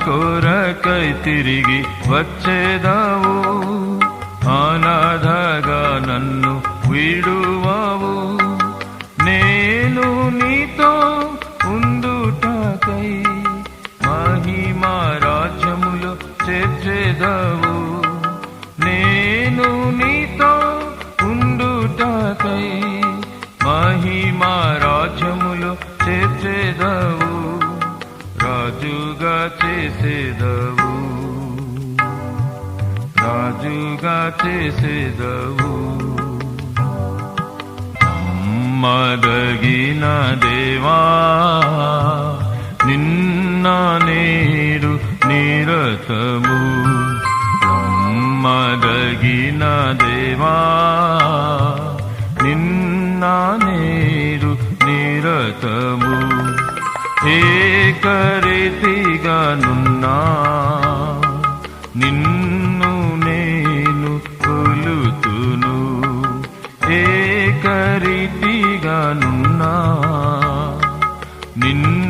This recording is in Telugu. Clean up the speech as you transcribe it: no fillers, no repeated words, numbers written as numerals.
కొరకై తిరిగి వచ్చేదావు, అనాథగా నన్ను విడువావు. నేను నీతో ఉండుటకై మహిమా రాజ్యములో చేర్చేదావు. నేను నీతో ఉండుటకై మహిమా రాజ్యములో చేర్చేదావు, రాజుగా చేసేదవు, రాజుగా చేసేదవు. నమ్మదగిన దేవా నిన్న నేడు నిరతము, నమ్మదగిన దేవా నిన్న నేడు నిరతము. ఏకరీతిగా నున్నా నిన్ను నేను కొలుతును, ఏకరీతిగా నున్నా నిన్ను